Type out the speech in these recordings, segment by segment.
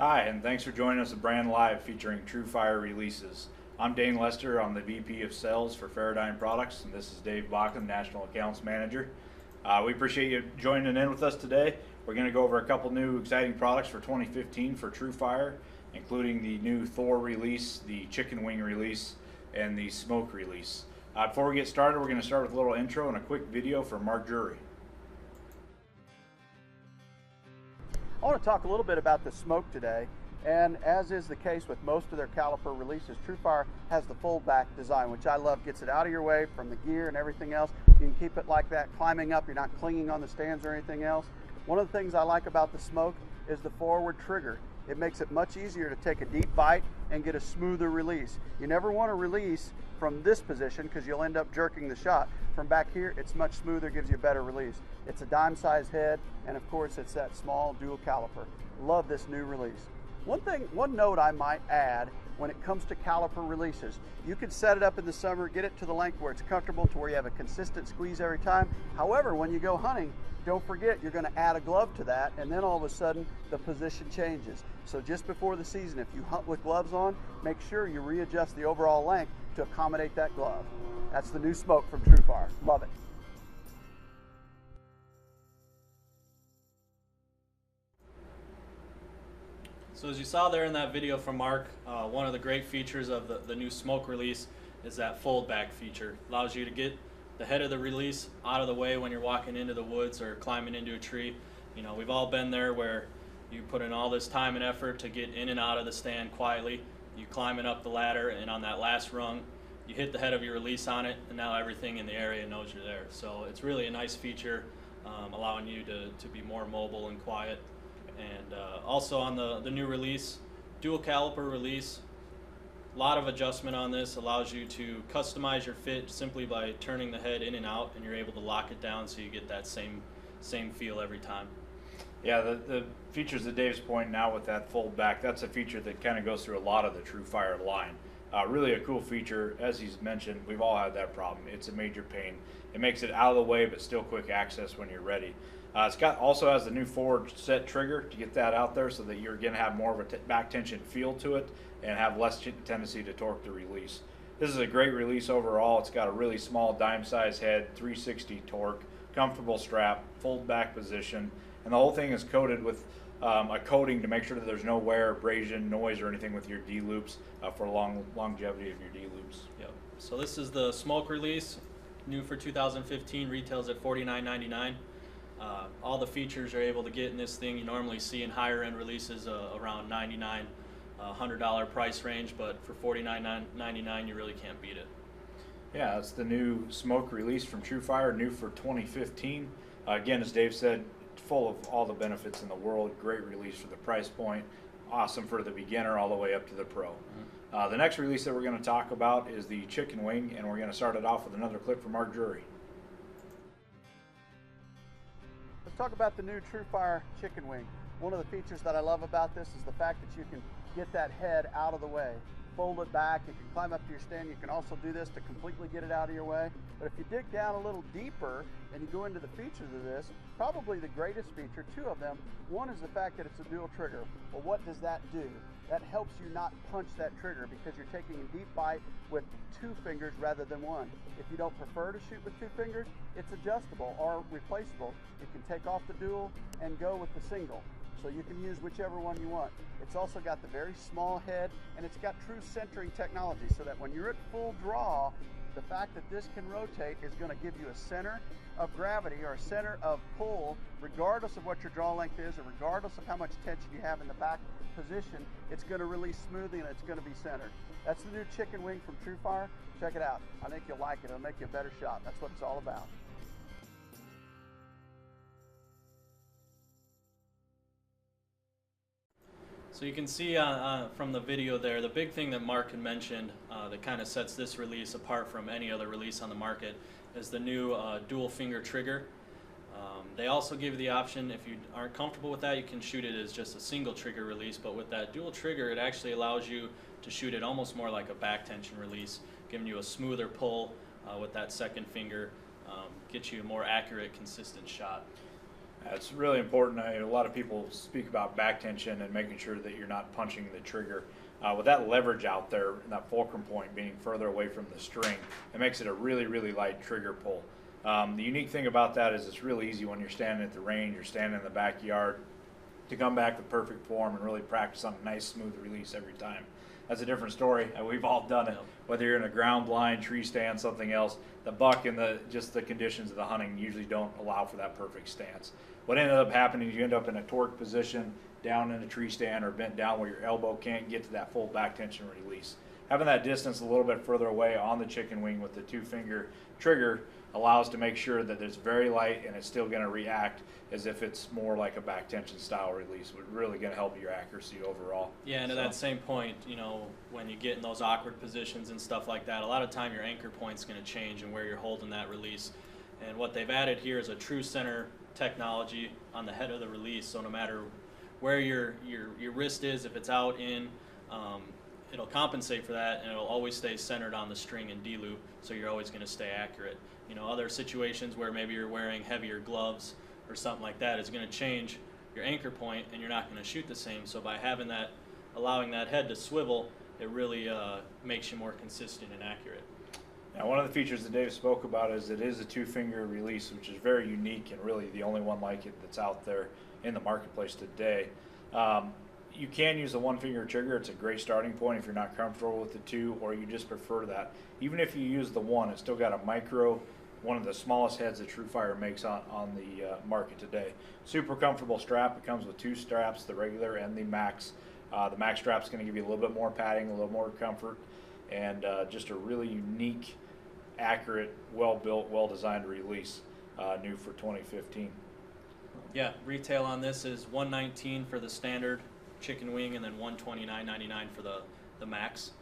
Hi, and thanks for joining us at Brand Live featuring Tru Fire releases. I'm Dane Lester. I'm the VP of Sales for Faradyne Products, and this is Dave Bachman, National Accounts Manager. We appreciate you joining in with us today. We're going to go over a couple new exciting products for 2015 for Tru Fire, including the new Thor release, the chicken wing release, and the smoke release. Before we get started, we're going to start with a little intro and a quick video from Mark Drury. I want to talk a little bit about the smoke today, and as is the case with most of their Caliper releases, Tru Fire has the fold back design, which I love. Gets it out of your way from the gear and everything else. You can keep it like that, climbing up. You're not clinging on the stands or anything else. One of the things I like about the smoke is the forward trigger. It makes it much easier to take a deep bite and get a smoother release. You never want to release from this position because you'll end up jerking the shot. From back here, it's much smoother, gives you a better release. It's a dime size head, and of course it's that small dual caliper. Love this new release. One note I might add when it comes to caliper releases, you can set it up in the summer, get it to the length where it's comfortable to where you have a consistent squeeze every time. However, when you go hunting, don't forget you're going to add a glove to that, and then all of a sudden the position changes. So just before the season, if you hunt with gloves on, make sure you readjust the overall length to accommodate that glove. That's the new smoke from Tru Fire. Love it. So as you saw there in that video from Mark, one of the great features of the new smoke release is that fold back feature. Allows you to get the head of the release out of the way when you're walking into the woods or climbing into a tree. You know, we've all been there where you put in all this time and effort to get in and out of the stand quietly. You climbing up the ladder, and on that last rung, you hit the head of your release on it, and now everything in the area knows you're there. So it's really a nice feature, allowing you to be more mobile and quiet. And also on the new release, dual caliper release, a lot of adjustment on this. Allows you to customize your fit simply by turning the head in and out, and you're able to lock it down so you get that same feel every time. Yeah, the features that Dave's pointing out with that fold back, that's a feature that kind of goes through a lot of the Tru Fire line. Really a cool feature. As he's mentioned, we've all had that problem. It's a major pain. It makes it out of the way, but still quick access when you're ready. Also has the new forward set trigger to get that out there so that you're going to have more of a back tension feel to it and have less tendency to torque the release. This is a great release overall. It's got a really small dime size head, 360 torque, comfortable strap, fold back position, and the whole thing is coated with a coating to make sure that there's no wear, abrasion, noise, or anything with your D-loops for longevity of your D-loops. Yep. So this is the smoke release, new for 2015, retails at $49.99. All the features you're able to get in this thing you normally see in higher end releases around $99, $100 price range, but for $49.99 you really can't beat it. Yeah, it's the new smoke release from Tru Fire, new for 2015. Again, as Dave said, full of all the benefits in the world. Great release for the price point. Awesome for the beginner all the way up to the pro. The next release that we're going to talk about is the chicken wing, and we're going to start it off with another clip from Mark Drury. Let's talk about the new Tru Fire chicken wing. One of the features that I love about this is the fact that you can get that head out of the way. Fold it back, you can climb up to your stand. You can also do this to completely get it out of your way. But if you dig down a little deeper and you go into the features of this, probably the greatest feature, two of them. One is the fact that it's a dual trigger. Well, what does that do? That helps you not punch that trigger because you're taking a deep bite with two fingers rather than one. If you don't prefer to shoot with two fingers, it's adjustable or replaceable. You can take off the dual and go with the single. So you can use whichever one you want. It's also got the very small head, and it's got true centering technology so that when you're at full draw, the fact that this can rotate is going to give you a center of gravity or a center of pull, regardless of what your draw length is or regardless of how much tension you have in the back position. It's going to release smoothly and it's going to be centered. That's the new chicken wing from Tru Fire. Check it out. I think you'll like it. It'll make you a better shot. That's what it's all about. So you can see from the video there, the big thing that Mark had mentioned that kind of sets this release apart from any other release on the market is the new dual finger trigger. They also give you the option, if you aren't comfortable with that, you can shoot it as just a single trigger release, but with that dual trigger, it actually allows you to shoot it almost more like a back tension release, giving you a smoother pull with that second finger, gets you a more accurate, consistent shot. It's really important. A lot of people speak about back tension and making sure that you're not punching the trigger. With that leverage out there, and that fulcrum point being further away from the string, it makes it a really, really light trigger pull. The unique thing about that is it's really easy when you're standing at the range, you're standing in the backyard, to come back with perfect form and really practice on a nice, smooth release every time. That's a different story. We've all done it. Whether you're in a ground blind, tree stand, something else, the buck and just the conditions of the hunting usually don't allow for that perfect stance. What ended up happening is you end up in a torque position, down in a tree stand or bent down where your elbow can't get to that full back tension release. Having that distance a little bit further away on the chicken wing with the 2-finger trigger allows to make sure that it's very light and it's still going to react as if it's more like a back tension style release. We're really going to help your accuracy overall. Yeah, and to that same point, you know, when you get in those awkward positions and stuff like that, a lot of time your anchor point's going to change and where you're holding that release. And what they've added here is a true center technology on the head of the release, so no matter where your wrist is, if it's out in, it'll compensate for that, and it'll always stay centered on the string and D-loop, so you're always going to stay accurate. You know, other situations where maybe you're wearing heavier gloves or something like that is going to change your anchor point, and you're not going to shoot the same. So by having that, allowing that head to swivel, it really makes you more consistent and accurate. Now, one of the features that Dave spoke about is it is a 2-finger release, which is very unique and really the only one like it that's out there in the marketplace today. You can use a 1-finger trigger. It's a great starting point if you're not comfortable with the 2 or you just prefer that. Even if you use the 1, it's still got a micro, one of the smallest heads that Tru Fire makes on the market today. Super comfortable strap. It comes with 2 straps, the regular and the max. The max strap's going to give you a little bit more padding, a little more comfort, and just a really unique, accurate, well-built, well-designed release, new for 2015. Yeah, retail on this is $119 for the standard chicken wing, and then $129.99 for the max.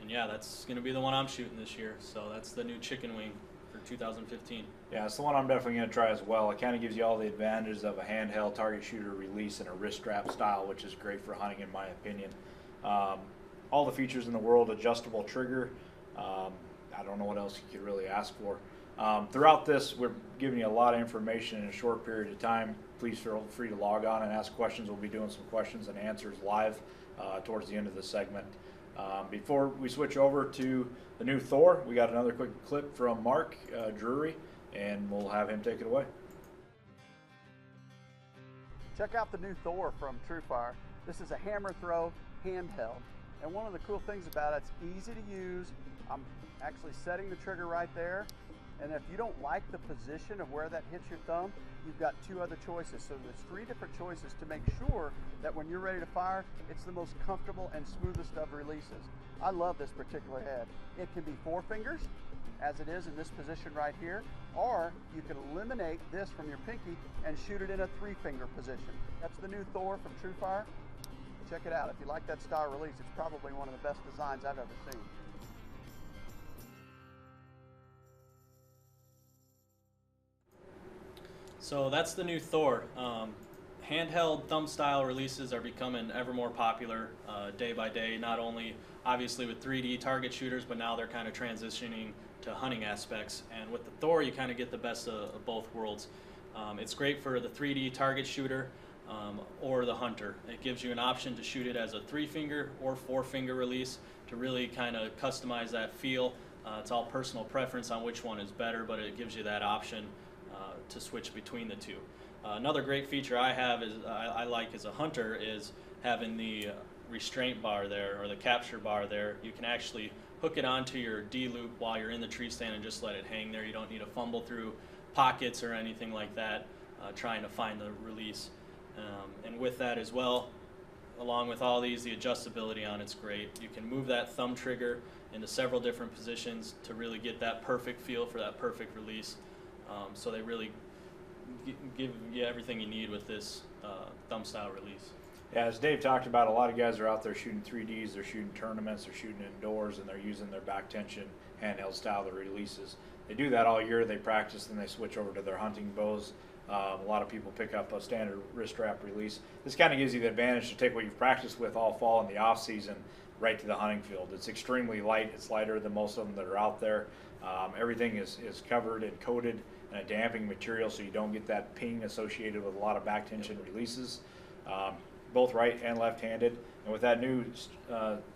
And yeah, that's going to be the one I'm shooting this year. So that's the new chicken wing for 2015. Yeah, it's the one I'm definitely going to try as well. It kind of gives you all the advantages of a handheld target shooter release and a wrist strap style, which is great for hunting in my opinion. All the features in the world, adjustable trigger. I don't know what else you could really ask for. Throughout this, we're giving you a lot of information in a short period of time. Please feel free to log on and ask questions. We'll be doing some questions and answers live towards the end of the segment. Before we switch over to the new Thor, we got another quick clip from Mark Drury, and we'll have him take it away. Check out the new Thor from Tru Fire. This is a hammer throw handheld. And one of the cool things about it, it's easy to use. I'm actually setting the trigger right there. And if you don't like the position of where that hits your thumb, you've got 2 other choices. So there's 3 different choices to make sure that when you're ready to fire, it's the most comfortable and smoothest of releases. I love this particular head. It can be 4 fingers, as it is in this position right here, or you can eliminate this from your pinky and shoot it in a 3-finger position. That's the new Thor from Tru Fire. Check it out. If you like that style release, it's probably one of the best designs I've ever seen. So that's the new Thor. Handheld thumb style releases are becoming ever more popular day by day, not only obviously with 3D target shooters, but now they're kind of transitioning to hunting aspects. And with the Thor, you kind of get the best of both worlds. It's great for the 3D target shooter or the hunter. It gives you an option to shoot it as a 3-finger or 4-finger release to really kind of customize that feel. It's all personal preference on which one is better, but it gives you that option to switch between the 2. Another great feature I have is I like as a hunter is having the restraint bar there, or the capture bar there. You can actually hook it onto your D-loop while you're in the tree stand and just let it hang there. You don't need to fumble through pockets or anything like that trying to find the release. And with that as well, along with all these, the adjustability on it's great. You can move that thumb trigger into several different positions to really get that perfect feel for that perfect release. So they really give you everything you need with this thumb style release. Yeah, as Dave talked about, a lot of guys are out there shooting 3Ds, they're shooting tournaments, they're shooting indoors, and they're using their back tension handheld style of releases. They do that all year, they practice, then they switch over to their hunting bows. A lot of people pick up a standard wrist strap release. This kind of gives you the advantage to take what you've practiced with all fall in the off season right to the hunting field. It's extremely light, it's lighter than most of them that are out there. Everything is covered and coated and a damping material so you don't get that ping associated with a lot of back tension releases, both right and left-handed. And with that new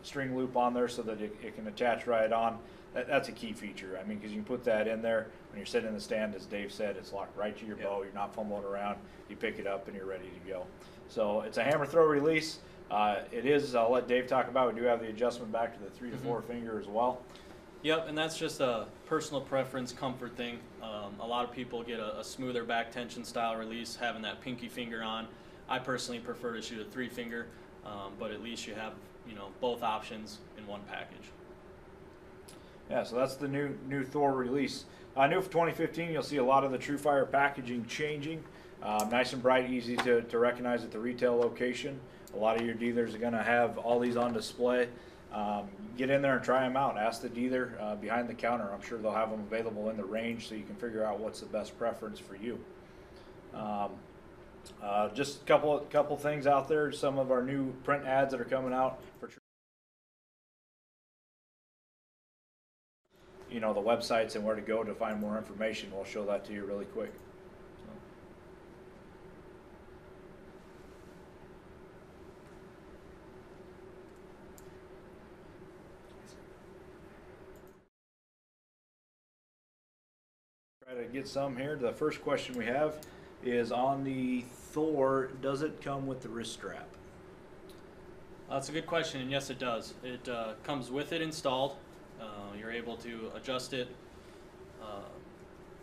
string loop on there so that it can attach right on, that's a key feature. I mean, because you can put that in there when you're sitting in the stand, as Dave said, it's locked right to your bow. You're not fumbling around. You pick it up and you're ready to go. So it's a hammer throw release. It is, I'll let Dave talk about, we do have the adjustment back to the 3 to 4 finger as well. Yep, and that's just a personal preference, comfort thing. A lot of people get a smoother back tension style release, having that pinky finger on. I personally prefer to shoot a 3 finger, but at least you have, you know, both options in one package. Yeah, so that's the new Thor release. New for 2015, you'll see a lot of the Tru Fire packaging changing. Nice and bright, easy to recognize at the retail location. A lot of your dealers are going to have all these on display. Get in there and try them out. Ask the dealer behind the counter. I'm sure they'll have them available in the range so you can figure out what's the best preference for you. Just a couple things out there. Some of our new print ads that are coming out for, you know, the websites and where to go to find more information. We'll show that to you really quick. Try to get some here. The first question we have is on the Thor, does it come with the wrist strap? That's a good question, and yes, it does. It comes with it installed. You're able to adjust it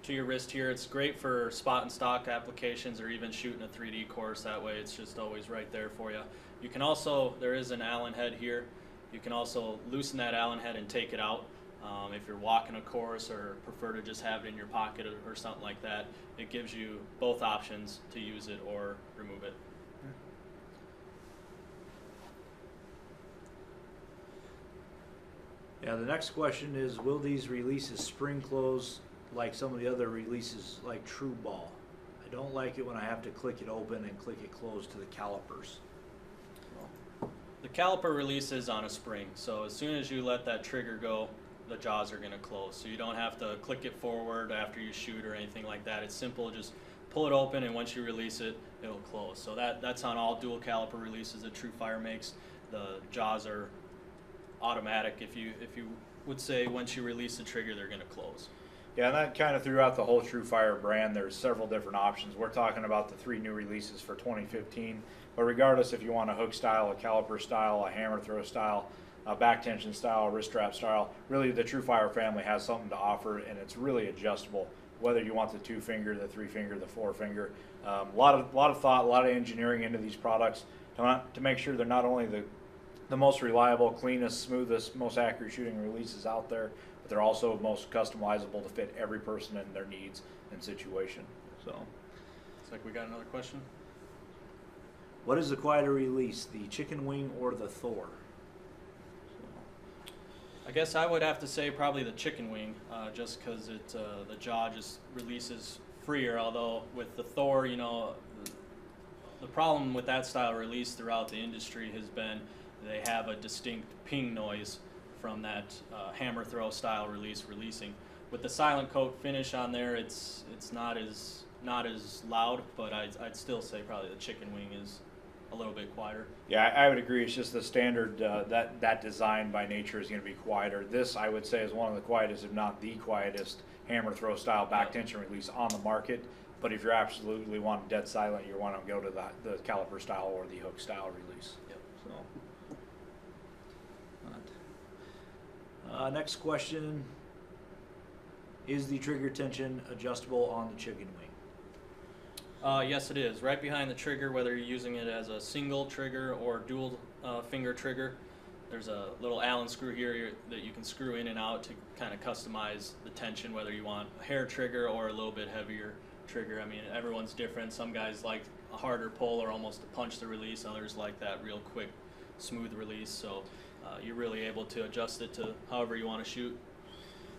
to your wrist here. It's great for spot and stock applications or even shooting a 3D course. That way it's just always right there for you. You can also, there is an Allen head here. You can also loosen that Allen head and take it out. If you're walking a course or prefer to just have it in your pocket or something like that, it gives you both options to use it or remove it. Yeah, the next question is, will these releases spring close like some of the other releases like Tru Ball? I don't like it when I have to click it open and click it closed to the calipers. The caliper release is on a spring, so as soon as you let that trigger go, the jaws are going to close. So you don't have to click it forward after you shoot or anything like that. It's simple, just pull it open, and once you release it, it'll close. So that's on all dual caliper releases that Tru Fire makes. The jaws are automatic. If you would say once you release the trigger, they're going to close. Yeah, and that kind of throughout the whole Tru Fire brand, there's several different options. We're talking about the 3 new releases for 2015, but regardless if you want a hook style, a caliper style, a hammer throw style, a back tension style, wrist strap style, really the Tru Fire family has something to offer, and it's really adjustable, whether you want the 2 finger, the 3 finger, the 4 finger. A lot of thought, a lot of engineering into these products to make sure they're not only the most reliable, cleanest, smoothest, most accurate shooting releases out there, but they're also most customizable to fit every person and their needs and situation. So, looks like we got another question. what is the quieter release, the chicken wing or the Thor? I guess I would have to say probably the chicken wing, just because the jaw just releases freer. Although with the Thor, you know, the problem with that style release throughout the industry has been they have a distinct ping noise from that hammer throw style release releasing. With the silent coat finish on there, it's not as loud, but I'd still say probably the chicken wing is a little bit quieter. Yeah, I would agree. It's just the standard that design by nature is going to be quieter. This, I would say, is one of the quietest, if not the quietest, hammer throw style back tension release on the market. But if you're absolutely wanting dead silent, you want to go to the caliper style or the hook style release. Yep. So, next question: is the trigger tension adjustable on the chicken wing? Yes, it is. Right behind the trigger, whether you're using it as a single trigger or dual finger trigger, there's a little Allen screw here that you can screw in and out to kind of customize the tension, whether you want a hair trigger or a little bit heavier trigger. I mean, everyone's different. Some guys like a harder pull or almost to punch the release. Others like that real quick, smooth release. So you're really able to adjust it to however you want to shoot.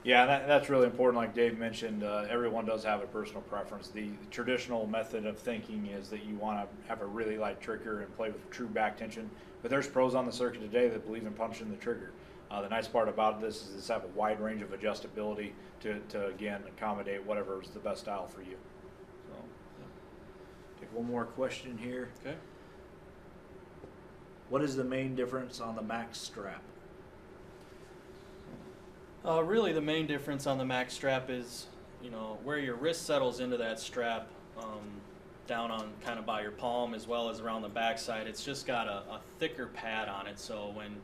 Yeah, that's really important. Like Dave mentioned, everyone does have a personal preference. The traditional method of thinking is that you want to have a really light trigger and play with true back tension. But there's pros on the circuit today that believe in punching the trigger. The nice part about this is have a wide range of adjustability to again accommodate whatever is the best style for you. So, take one more question here. Okay. What is the main difference on the max strap? Really, the main difference on the max strap is, where your wrist settles into that strap, down on kind of by your palm as well as around the backside. It's just got a thicker pad on it, so when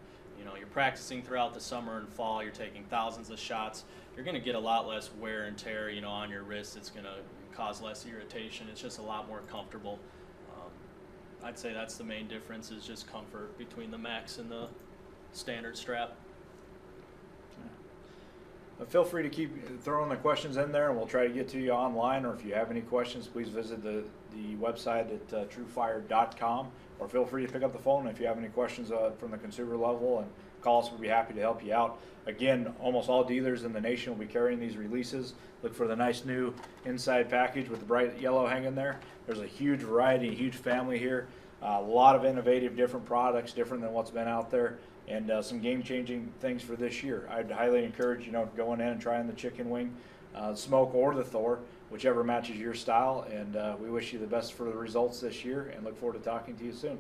you're practicing throughout the summer and fall, you're taking thousands of shots, you're going to get a lot less wear and tear, on your wrist. It's going to cause less irritation. It's just a lot more comfortable. I'd say that's the main difference, is just comfort between the max and the standard strap. Feel free to keep throwing the questions in there, and we'll try to get to you online. Or if you have any questions, please visit the website at trufire.com, or feel free to pick up the phone if you have any questions from the consumer level, and call us. We'll be happy to help you out. Again, almost all dealers in the nation will be carrying these releases. Look for the nice new inside package with the bright yellow hanging there. There's a huge variety, a huge family here. A lot of innovative, different products, different than what's been out there, and some game-changing things for this year. I'd highly encourage going in and trying the chicken wing, smoke, or the Thor, whichever matches your style. And we wish you the best for the results this year, and look forward to talking to you soon.